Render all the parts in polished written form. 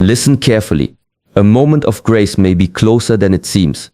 Listen carefully. A moment of grace may be closer than it seems.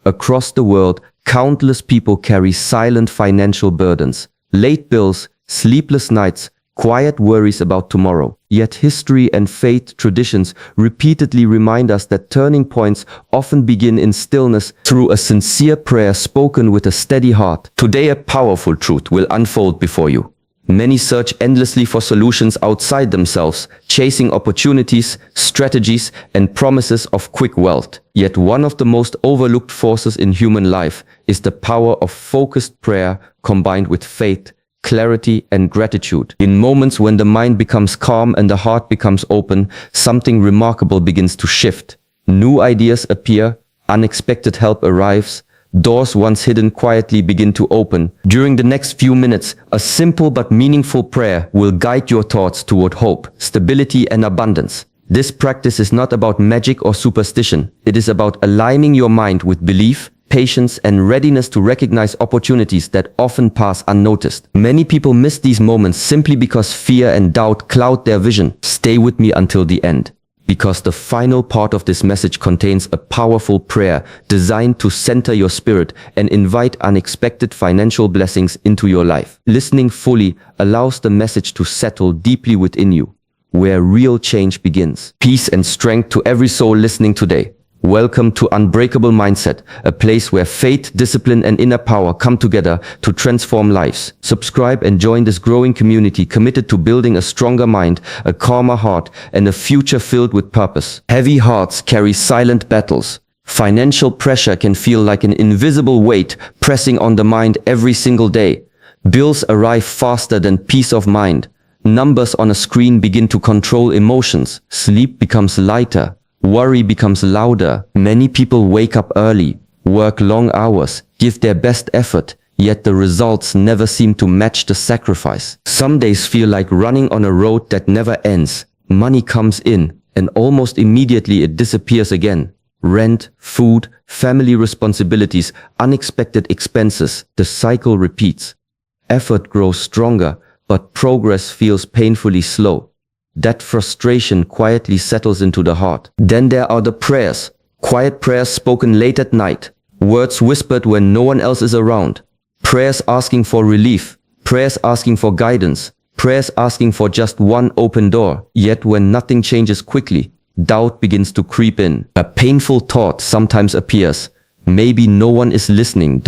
Across the world, countless people carry silent financial burdens, late bills, sleepless nights, quiet worries about tomorrow. Yet history and faith traditions repeatedly remind us that turning points often begin in stillness through a sincere prayer spoken with a steady heart. Today a powerful truth will unfold before you. Many search endlessly for solutions outside themselves, chasing opportunities, strategies, and promises of quick wealth. Yet one of the most overlooked forces in human life is the power of focused prayer combined with faith, clarity, and gratitude. In moments when the mind becomes calm and the heart becomes open, something remarkable begins to shift. New ideas appear, unexpected help arrives, doors once hidden quietly begin to open. During the next few minutes, a simple but meaningful prayer will guide your thoughts toward hope, stability, and abundance. This practice is not about magic or superstition. It is about aligning your mind with belief, patience, and readiness to recognize opportunities that often pass unnoticed. Many people miss these moments simply because fear and doubt cloud their vision. Stay with me until the end, because the final part of this message contains a powerful prayer designed to center your spirit and invite unexpected financial blessings into your life. Listening fully allows the message to settle deeply within you, where real change begins. Peace and strength to every soul listening today. Welcome to Unbreakable Mindset, a place where faith, discipline, and inner power come together to transform lives. Subscribe and join this growing community committed to building a stronger mind, a calmer heart, and a future filled with purpose. Heavy hearts carry silent battles. Financial pressure can feel like an invisible weight pressing on the mind every single day. Bills arrive faster than peace of mind. Numbers on a screen begin to control emotions. Sleep becomes lighter. Worry becomes louder. Many people wake up early, work long hours, give their best effort, yet the results never seem to match the sacrifice. Some days feel like running on a road that never ends. Money comes in, and almost immediately it disappears again. Rent, food, family responsibilities, unexpected expenses. The cycle repeats. Effort grows stronger, but progress feels painfully slow. That frustration quietly settles into the heart. Then there are the prayers. Quiet prayers spoken late at night. Words whispered when no one else is around. Prayers asking for relief. Prayers asking for guidance. Prayers asking for just one open door. Yet when nothing changes quickly, doubt begins to creep in. A painful thought sometimes appears. Maybe no one is listening.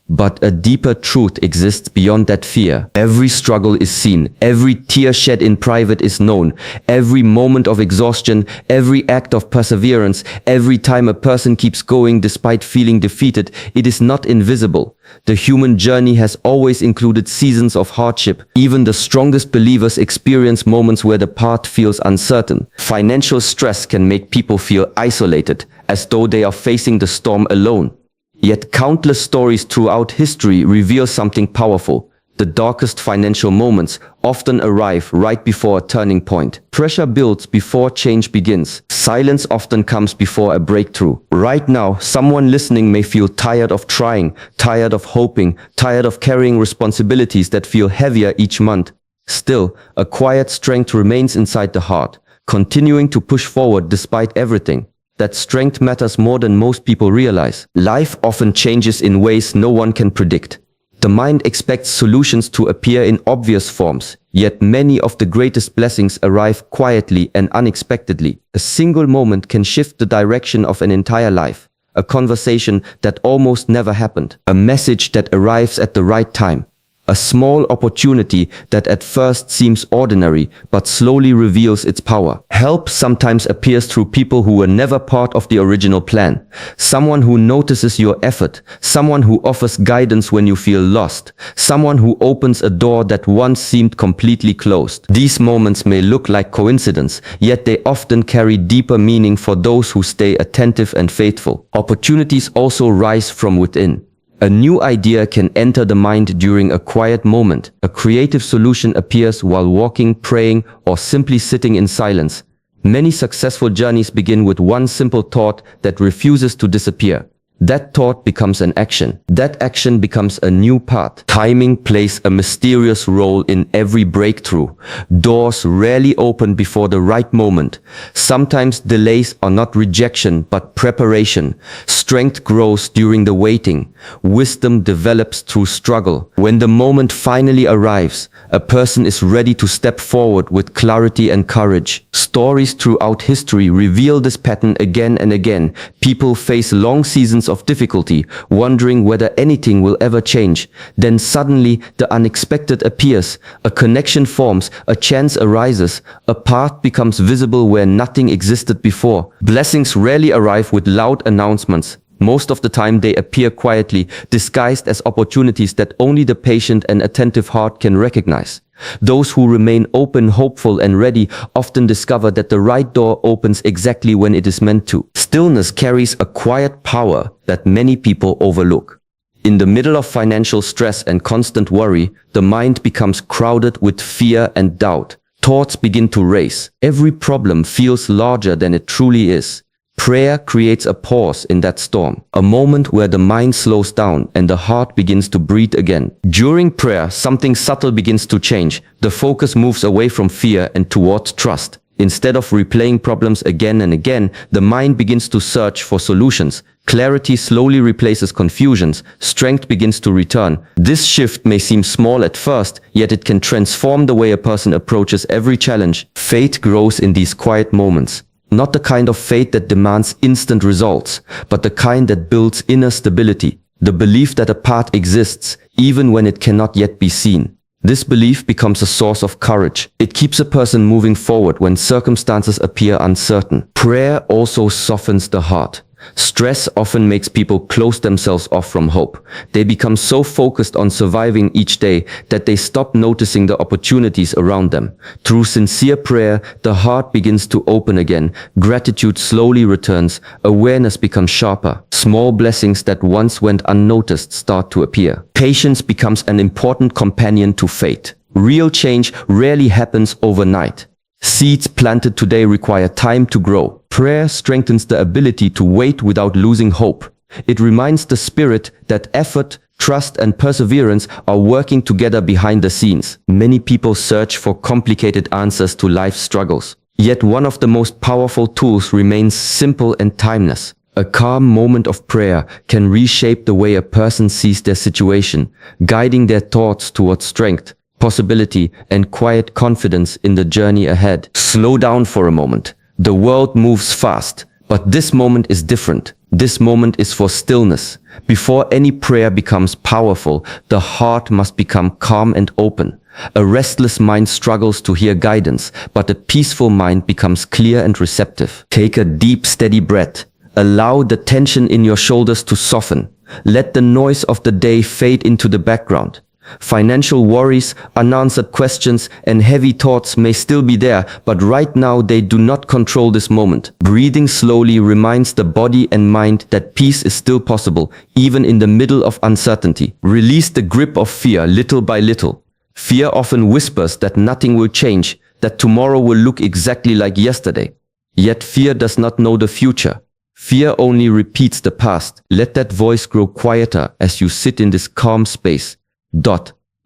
But a deeper truth exists beyond that fear. Every struggle is seen. Every tear shed in private is known. Every moment of exhaustion, every act of perseverance, every time a person keeps going despite feeling defeated, it is not invisible. The human journey has always included seasons of hardship. Even the strongest believers experience moments where the path feels uncertain. Financial stress can make people feel isolated, as though they are facing the storm alone. Yet countless stories throughout history reveal something powerful. The darkest financial moments often arrive right before a turning point. Pressure builds before change begins. Silence often comes before a breakthrough. Right now, someone listening may feel tired of trying, tired of hoping, tired of carrying responsibilities that feel heavier each month. Still, a quiet strength remains inside the heart, continuing to push forward despite everything. That strength matters more than most people realize. Life often changes in ways no one can predict. The mind expects solutions to appear in obvious forms, yet many of the greatest blessings arrive quietly and unexpectedly. A single moment can shift the direction of an entire life. A conversation that almost never happened. A message that arrives at the right time. A small opportunity that at first seems ordinary, but slowly reveals its power. Help sometimes appears through people who were never part of the original plan. Someone who notices your effort. Someone who offers guidance when you feel lost. Someone who opens a door that once seemed completely closed. These moments may look like coincidence, yet they often carry deeper meaning for those who stay attentive and faithful. Opportunities also rise from within. A new idea can enter the mind during a quiet moment. A creative solution appears while walking, praying, or simply sitting in silence. Many successful journeys begin with one simple thought that refuses to disappear. That thought becomes an action. That action becomes a new path. Timing plays a mysterious role in every breakthrough. Doors rarely open before the right moment. Sometimes delays are not rejection but preparation. Strength grows during the waiting. Wisdom develops through struggle. When the moment finally arrives, a person is ready to step forward with clarity and courage. Stories throughout history reveal this pattern again and again. People face long seasons of difficulty, wondering whether anything will ever change. Then suddenly, the unexpected appears. A connection forms, a chance arises, a path becomes visible where nothing existed before. Blessings rarely arrive with loud announcements. Most of the time they appear quietly, disguised as opportunities that only the patient and attentive heart can recognize. Those who remain open, hopeful, and ready often discover that the right door opens exactly when it is meant to. Stillness carries a quiet power that many people overlook. In the middle of financial stress and constant worry, the mind becomes crowded with fear and doubt. Thoughts begin to race. Every problem feels larger than it truly is. Prayer creates a pause in that storm, a moment where the mind slows down and the heart begins to breathe again. During prayer, something subtle begins to change. The focus moves away from fear and towards trust. Instead of replaying problems again and again, the mind begins to search for solutions. Clarity slowly replaces confusions. Strength begins to return. This shift may seem small at first, yet it can transform the way a person approaches every challenge. Faith grows in these quiet moments. Not the kind of faith that demands instant results, but the kind that builds inner stability. The belief that a path exists, even when it cannot yet be seen. This belief becomes a source of courage. It keeps a person moving forward when circumstances appear uncertain. Prayer also softens the heart. Stress often makes people close themselves off from hope. They become so focused on surviving each day that they stop noticing the opportunities around them. Through sincere prayer, the heart begins to open again. Gratitude slowly returns. Awareness becomes sharper. Small blessings that once went unnoticed start to appear. Patience becomes an important companion to faith. Real change rarely happens overnight. Seeds planted today require time to grow. Prayer strengthens the ability to wait without losing hope. It reminds the spirit that effort, trust, and perseverance are working together behind the scenes. Many people search for complicated answers to life's struggles. Yet one of the most powerful tools remains simple and timeless. A calm moment of prayer can reshape the way a person sees their situation, guiding their thoughts towards strength, possibility, and quiet confidence in the journey ahead. Slow down for a moment. The world moves fast, but this moment is different. This moment is for stillness. Before any prayer becomes powerful, the heart must become calm and open. A restless mind struggles to hear guidance, but a peaceful mind becomes clear and receptive. Take a deep, steady breath. Allow the tension in your shoulders to soften. Let the noise of the day fade into the background. Financial worries, unanswered questions, and heavy thoughts may still be there, but right now they do not control this moment. Breathing slowly reminds the body and mind that peace is still possible, even in the middle of uncertainty. Release the grip of fear little by little. Fear often whispers that nothing will change, that tomorrow will look exactly like yesterday. Yet fear does not know the future. Fear only repeats the past. Let that voice grow quieter as you sit in this calm space.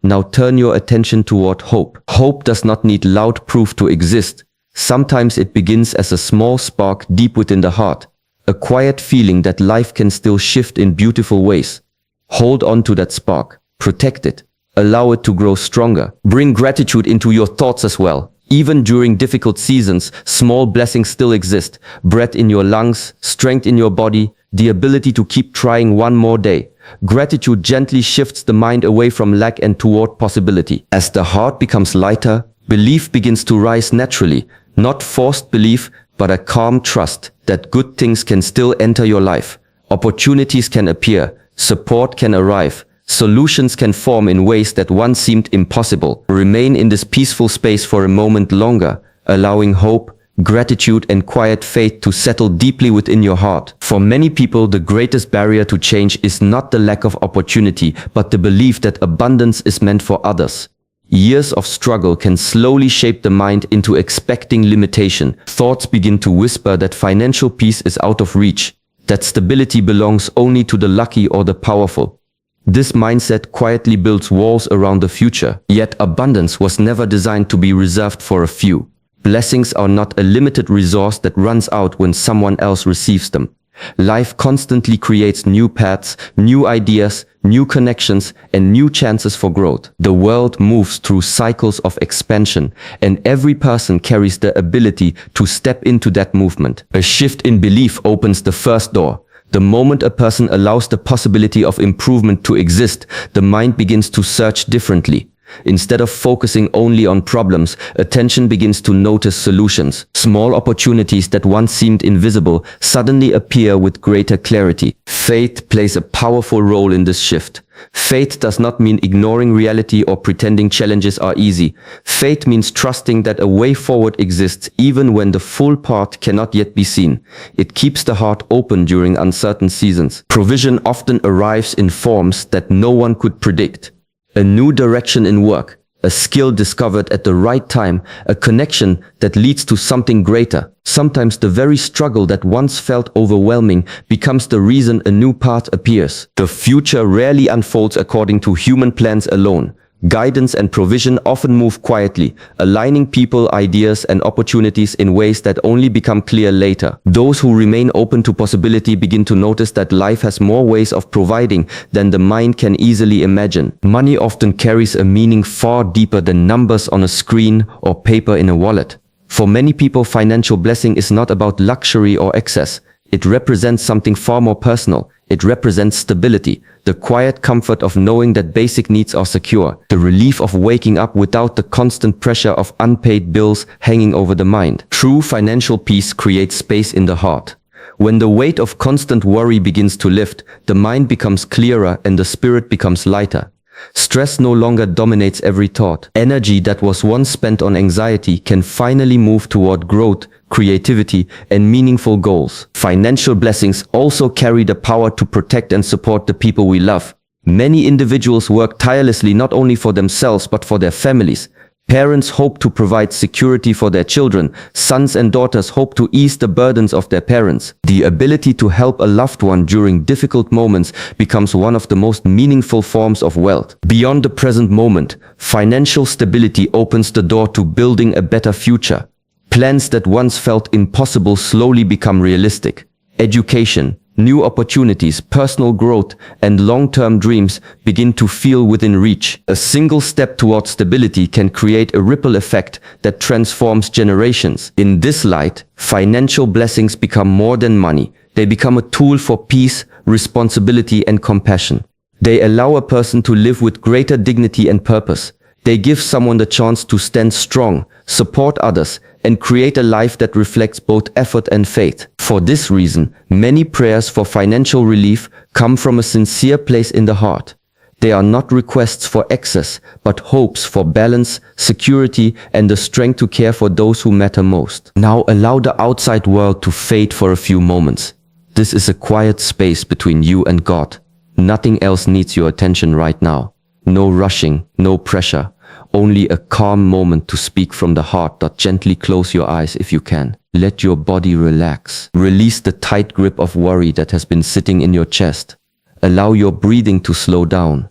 Now turn your attention toward hope. Hope does not need loud proof to exist. Sometimes it begins as a small spark deep within the heart, a quiet feeling that life can still shift in beautiful ways. Hold on to that spark, protect it, allow it to grow stronger. Bring gratitude into your thoughts as well. Even during difficult seasons, small blessings still exist. Breath in your lungs, strength in your body, the ability to keep trying one more day. Gratitude gently shifts the mind away from lack and toward possibility. As the heart becomes lighter, belief begins to rise naturally. Not forced belief, but a calm trust that good things can still enter your life. Opportunities can appear, support can arrive, solutions can form in ways that once seemed impossible. Remain in this peaceful space for a moment longer, allowing hope, gratitude, and quiet faith to settle deeply within your heart. For many people, the greatest barrier to change is not the lack of opportunity, but the belief that abundance is meant for others. Years of struggle can slowly shape the mind into expecting limitation. Thoughts begin to whisper that financial peace is out of reach, that stability belongs only to the lucky or the powerful. This mindset quietly builds walls around the future, yet abundance was never designed to be reserved for a few. Blessings are not a limited resource that runs out when someone else receives them. Life constantly creates new paths, new ideas, new connections, and new chances for growth. The world moves through cycles of expansion, and every person carries the ability to step into that movement. A shift in belief opens the first door. The moment a person allows the possibility of improvement to exist, the mind begins to search differently. Instead of focusing only on problems, attention begins to notice solutions. Small opportunities that once seemed invisible suddenly appear with greater clarity. Faith plays a powerful role in this shift. Faith does not mean ignoring reality or pretending challenges are easy. Faith means trusting that a way forward exists even when the full path cannot yet be seen. It keeps the heart open during uncertain seasons. Provision often arrives in forms that no one could predict. A new direction in work, a skill discovered at the right time, a connection that leads to something greater. Sometimes the very struggle that once felt overwhelming becomes the reason a new path appears. The future rarely unfolds according to human plans alone. Guidance and provision often move quietly, aligning people, ideas, and opportunities in ways that only become clear later. Those who remain open to possibility begin to notice that life has more ways of providing than the mind can easily imagine. Money often carries a meaning far deeper than numbers on a screen or paper in a wallet. For many people, financial blessing is not about luxury or excess. It represents something far more personal. It represents stability, the quiet comfort of knowing that basic needs are secure, the relief of waking up without the constant pressure of unpaid bills hanging over the mind. True financial peace creates space in the heart. When the weight of constant worry begins to lift, the mind becomes clearer and the spirit becomes lighter. Stress no longer dominates every thought. Energy that was once spent on anxiety can finally move toward growth, creativity, and meaningful goals. Financial blessings also carry the power to protect and support the people we love. Many individuals work tirelessly not only for themselves but for their families. Parents hope to provide security for their children. Sons and daughters hope to ease the burdens of their parents. The ability to help a loved one during difficult moments becomes one of the most meaningful forms of wealth. Beyond the present moment, financial stability opens the door to building a better future. Plans that once felt impossible slowly become realistic. Education, new opportunities, personal growth, and long-term dreams begin to feel within reach. A single step towards stability can create a ripple effect that transforms generations. In this light, financial blessings become more than money. They become a tool for peace, responsibility, and compassion. They allow a person to live with greater dignity and purpose. They give someone the chance to stand strong, support others, and create a life that reflects both effort and faith. For this reason, many prayers for financial relief come from a sincere place in the heart. They are not requests for excess, but hopes for balance, security, and the strength to care for those who matter most. Now allow the outside world to fade for a few moments. This is a quiet space between you and God. Nothing else needs your attention right now. No rushing, no pressure. Only a calm moment to speak from the heart. Gently close your eyes if you can. Let your body relax. Release the tight grip of worry that has been sitting in your chest. Allow your breathing to slow down.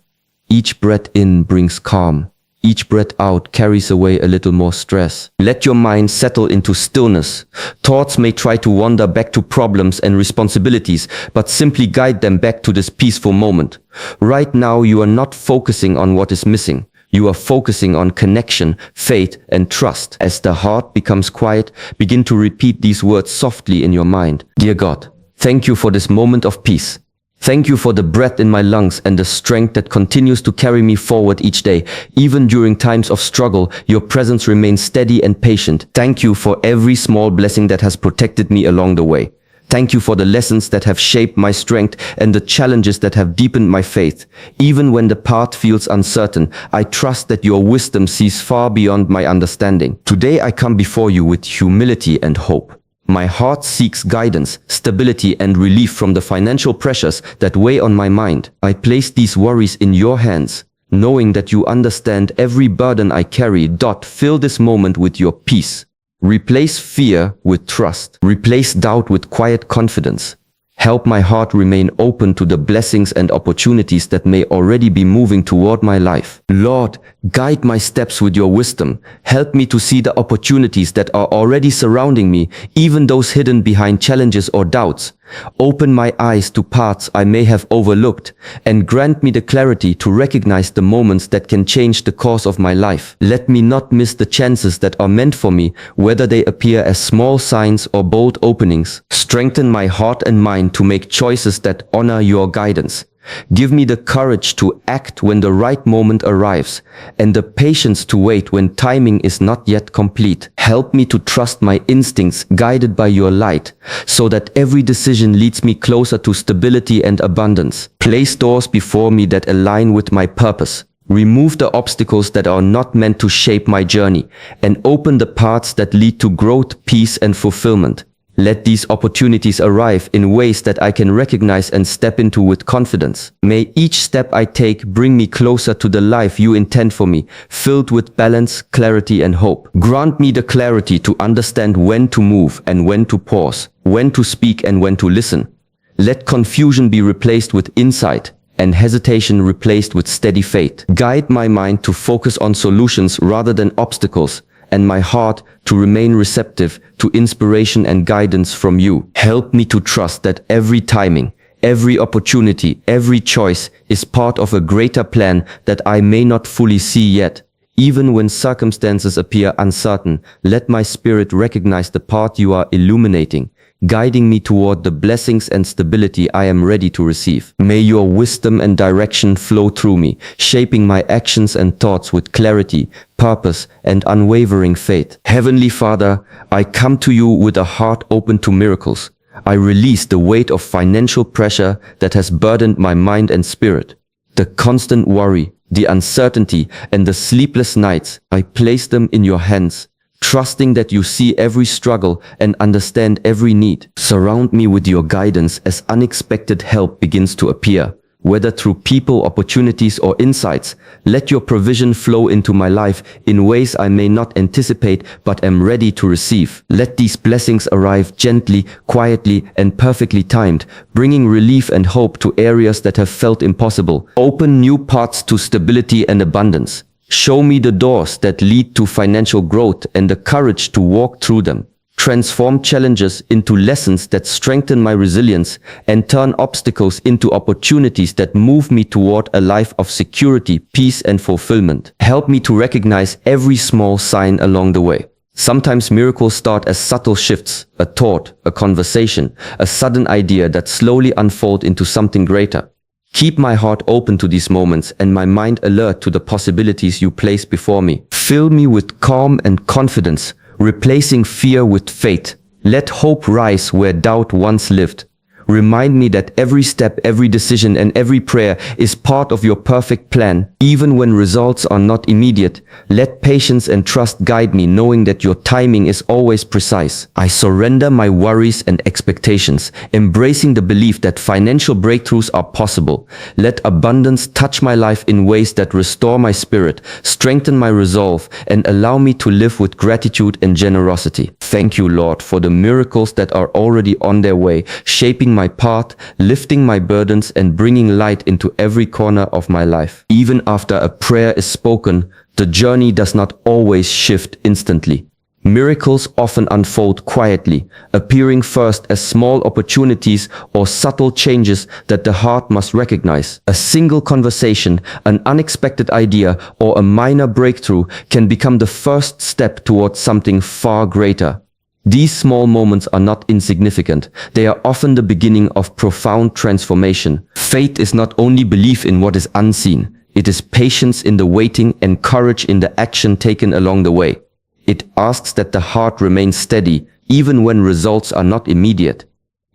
Each breath in brings calm. Each breath out carries away a little more stress. Let your mind settle into stillness. Thoughts may try to wander back to problems and responsibilities, but simply guide them back to this peaceful moment. Right now, you are not focusing on what is missing. You are focusing on connection, faith, and trust. As the heart becomes quiet, begin to repeat these words softly in your mind. Dear God, thank you for this moment of peace. Thank you for the breath in my lungs and the strength that continues to carry me forward each day. Even during times of struggle, your presence remains steady and patient. Thank you for every small blessing that has protected me along the way. Thank you for the lessons that have shaped my strength and the challenges that have deepened my faith. Even when the path feels uncertain, I trust that your wisdom sees far beyond my understanding. Today I come before you with humility and hope. My heart seeks guidance, stability, and relief from the financial pressures that weigh on my mind. I place these worries in your hands, knowing that you understand every burden I carry. Fill this moment with your peace. Replace fear with trust. Replace doubt with quiet confidence. Help my heart remain open to the blessings and opportunities that may already be moving toward my life. Lord, guide my steps with your wisdom. Help me to see the opportunities that are already surrounding me, even those hidden behind challenges or doubts. Open my eyes to paths I may have overlooked, and grant me the clarity to recognize the moments that can change the course of my life. Let me not miss the chances that are meant for me, whether they appear as small signs or bold openings. Strengthen my heart and mind to make choices that honor your guidance. Give me the courage to act when the right moment arrives, and the patience to wait when timing is not yet complete. Help me to trust my instincts guided by your light, so that every decision leads me closer to stability and abundance. Place doors before me that align with my purpose. Remove the obstacles that are not meant to shape my journey, and open the paths that lead to growth, peace, and fulfillment. Let these opportunities arrive in ways that I can recognize and step into with confidence. May each step I take bring me closer to the life you intend for me, filled with balance, clarity, and hope. Grant me the clarity to understand when to move and when to pause, when to speak and when to listen. Let confusion be replaced with insight, and hesitation replaced with steady faith. Guide my mind to focus on solutions rather than obstacles, and my heart to remain receptive to inspiration and guidance from you. Help me to trust that every timing, every opportunity, every choice is part of a greater plan that I may not fully see yet. Even when circumstances appear uncertain, let my spirit recognize the path you are illuminating, guiding me toward the blessings and stability I am ready to receive. May your wisdom and direction flow through me, shaping my actions and thoughts with clarity, purpose, and unwavering faith. Heavenly Father, I come to you with a heart open to miracles. I release the weight of financial pressure that has burdened my mind and spirit. The constant worry, the uncertainty, and the sleepless nights, I place them in your hands, trusting that you see every struggle and understand every need. Surround me with your guidance as unexpected help begins to appear. Whether through people, opportunities, or insights, let your provision flow into my life in ways I may not anticipate but am ready to receive. Let these blessings arrive gently, quietly, and perfectly timed, bringing relief and hope to areas that have felt impossible. Open new paths to stability and abundance. Show me the doors that lead to financial growth and the courage to walk through them. Transform challenges into lessons that strengthen my resilience and turn obstacles into opportunities that move me toward a life of security, peace, and fulfillment. Help me to recognize every small sign along the way. Sometimes miracles start as subtle shifts, a thought, a conversation, a sudden idea that slowly unfold into something greater. Keep my heart open to these moments and my mind alert to the possibilities you place before me. Fill me with calm and confidence, replacing fear with faith. Let hope rise where doubt once lived. Remind me that every step, every decision, and every prayer is part of your perfect plan. Even when results are not immediate, let patience and trust guide me, knowing that your timing is always precise. I surrender my worries and expectations, embracing the belief that financial breakthroughs are possible. Let abundance touch my life in ways that restore my spirit, strengthen my resolve, and allow me to live with gratitude and generosity. Thank you, Lord, for the miracles that are already on their way, shaping my path, lifting my burdens, and bringing light into every corner of my life. Even after a prayer is spoken, the journey does not always shift instantly. Miracles often unfold quietly, appearing first as small opportunities or subtle changes that the heart must recognize. A single conversation, an unexpected idea, or a minor breakthrough can become the first step towards something far greater. These small moments are not insignificant. They are often the beginning of profound transformation. Faith is not only belief in what is unseen. It is patience in the waiting and courage in the action taken along the way. It asks that the heart remain steady, even when results are not immediate.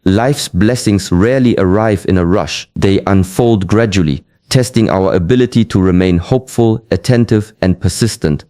Life's blessings rarely arrive in a rush. They unfold gradually, testing our ability to remain hopeful, attentive, and persistent.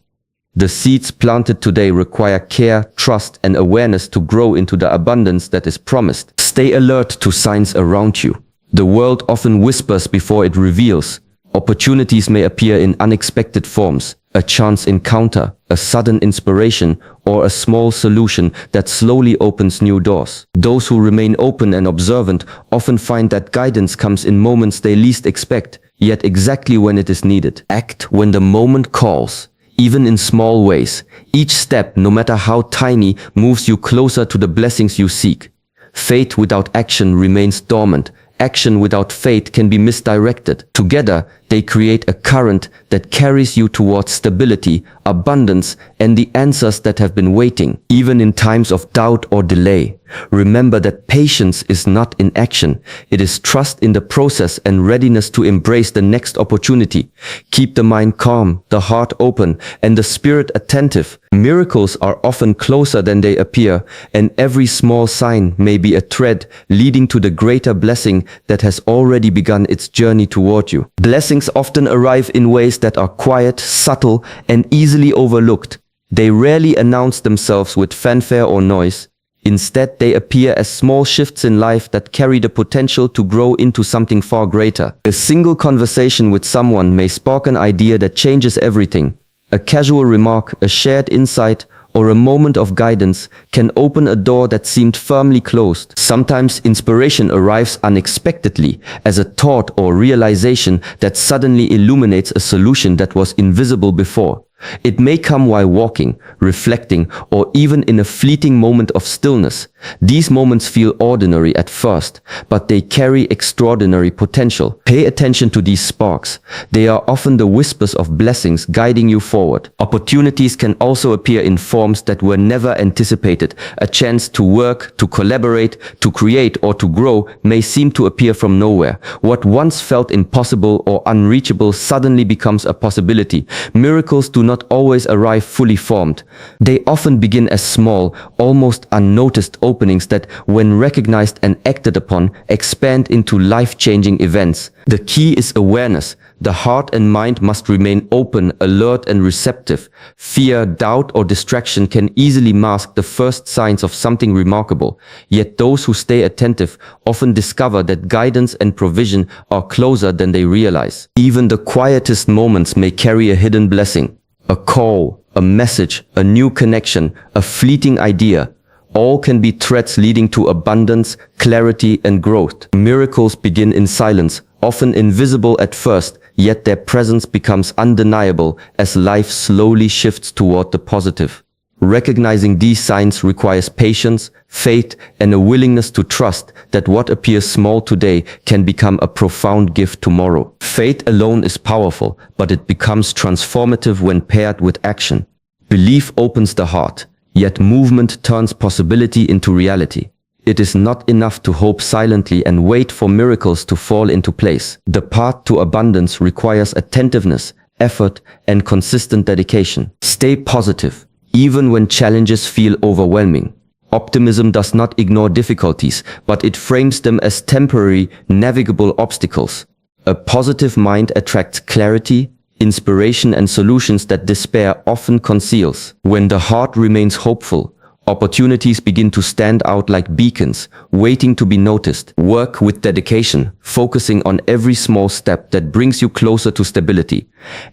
The seeds planted today require care, trust, and awareness to grow into the abundance that is promised. Stay alert to signs around you. The world often whispers before it reveals. Opportunities may appear in unexpected forms. a chance encounter, a sudden inspiration, or a small solution that slowly opens new doors. Those who remain open and observant often find that guidance comes in moments they least expect, yet exactly when it is needed. Act when the moment calls. Even in small ways, each step, no matter how tiny, moves you closer to the blessings you seek. Faith without action remains dormant. Action without faith can be misdirected. Together, they create a current that carries you towards stability, abundance, and the answers that have been waiting. Even in times of doubt or delay, remember that patience is not inaction. It is trust in the process and readiness to embrace the next opportunity. Keep the mind calm, the heart open, and the spirit attentive. Miracles are often closer than they appear, and every small sign may be a thread leading to the greater blessing that has already begun its journey toward you. Blessings often arrive in ways that are quiet, subtle, and easily overlooked. They rarely announce themselves with fanfare or noise. Instead, they appear as small shifts in life that carry the potential to grow into something far greater. A single conversation with someone may spark an idea that changes everything. A casual remark, a shared insight, or a moment of guidance can open a door that seemed firmly closed. Sometimes inspiration arrives unexpectedly as a thought or realization that suddenly illuminates a solution that was invisible before. It may come while walking, reflecting, or even in a fleeting moment of stillness. These moments feel ordinary at first, but they carry extraordinary potential. Pay attention to these sparks. They are often the whispers of blessings guiding you forward. Opportunities can also appear in forms that were never anticipated. A chance to work, to collaborate, to create, or to grow may seem to appear from nowhere. What once felt impossible or unreachable suddenly becomes a possibility. Miracles do not always arrive fully formed. They often begin as small, almost unnoticed openings that, when recognized and acted upon, expand into life-changing events. The key is awareness. The heart and mind must remain open, alert, and receptive. Fear, doubt, or distraction can easily mask the first signs of something remarkable. Yet those who stay attentive often discover that guidance and provision are closer than they realize. Even the quietest moments may carry a hidden blessing. A call, a message, a new connection, a fleeting idea. All can be threads leading to abundance, clarity, and growth. Miracles begin in silence, often invisible at first, yet their presence becomes undeniable as life slowly shifts toward the positive. Recognizing these signs requires patience, faith, and a willingness to trust that what appears small today can become a profound gift tomorrow. Faith alone is powerful, but it becomes transformative when paired with action. Belief opens the heart, yet movement turns possibility into reality. It is not enough to hope silently and wait for miracles to fall into place. The path to abundance requires attentiveness, effort, and consistent dedication. Stay positive, even when challenges feel overwhelming. Optimism does not ignore difficulties, but it frames them as temporary, navigable obstacles. A positive mind attracts clarity, inspiration, and solutions that despair often conceals. When the heart remains hopeful, opportunities begin to stand out like beacons, waiting to be noticed. Work with dedication, focusing on every small step that brings you closer to stability.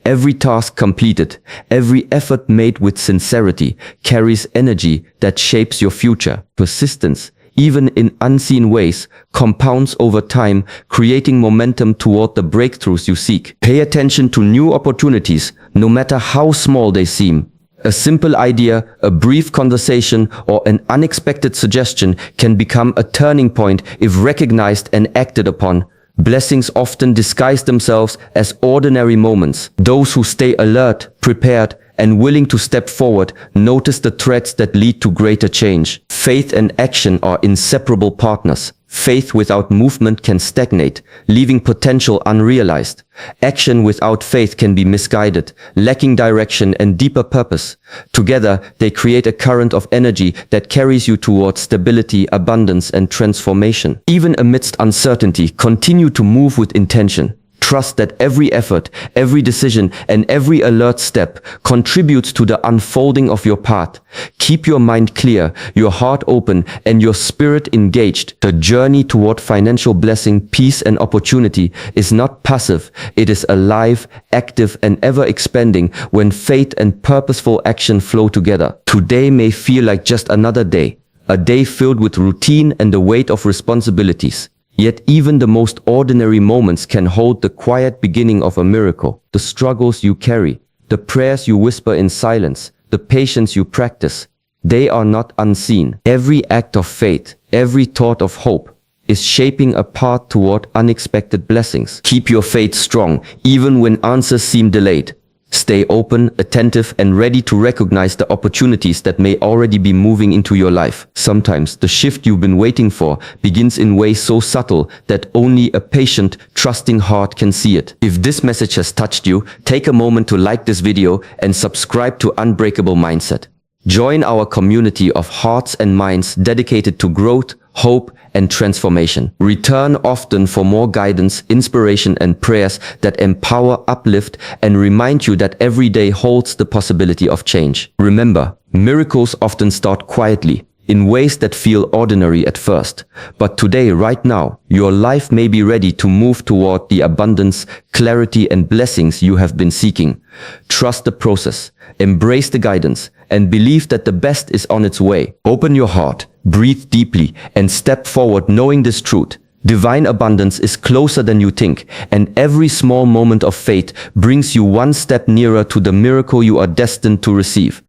Every task completed, every effort made with sincerity, carries energy that shapes your future. Persistence, even in unseen ways, compounds over time, creating momentum toward the breakthroughs you seek. Pay attention to new opportunities, no matter how small they seem. A simple idea, a brief conversation, or an unexpected suggestion can become a turning point if recognized and acted upon. Blessings often disguise themselves as ordinary moments. Those who stay alert, prepared, and willing to step forward notice the threads that lead to greater change. Faith and action are inseparable partners. Faith without movement can stagnate, leaving potential unrealized. Action without faith can be misguided, lacking direction and deeper purpose. Together, they create a current of energy that carries you towards stability, abundance, and transformation. Even amidst uncertainty, continue to move with intention. trust that every effort, every decision, and every alert step contributes to the unfolding of your path. Keep your mind clear, your heart open, and your spirit engaged. The journey toward financial blessing, peace, and opportunity is not passive. It is alive, active, and ever expanding when faith and purposeful action flow together. Today may feel like just another day, a day filled with routine and the weight of responsibilities. Yet even the most ordinary moments can hold the quiet beginning of a miracle. The struggles you carry, the prayers you whisper in silence, the patience you practice, they are not unseen. Every act of faith, every thought of hope, is shaping a path toward unexpected blessings. Keep your faith strong, even when answers seem delayed. Stay open, attentive, and ready to recognize the opportunities that may already be moving into your life. Sometimes the shift you've been waiting for begins in ways so subtle that only a patient, trusting heart can see it. If this message has touched you, take a moment to like this video and subscribe to Unbreakable Mindset. Join our community of hearts and minds dedicated to growth, hope, and transformation. Return often for more guidance, inspiration, and prayers that empower, uplift, and remind you that every day holds the possibility of change. Remember, miracles often start quietly, in ways that feel ordinary at first. But today, right now, your life may be ready to move toward the abundance, clarity, and blessings you have been seeking. Trust the process, embrace the guidance, and believe that the best is on its way. Open your heart, breathe deeply, and step forward knowing this truth. Divine abundance is closer than you think, and every small moment of faith brings you one step nearer to the miracle you are destined to receive.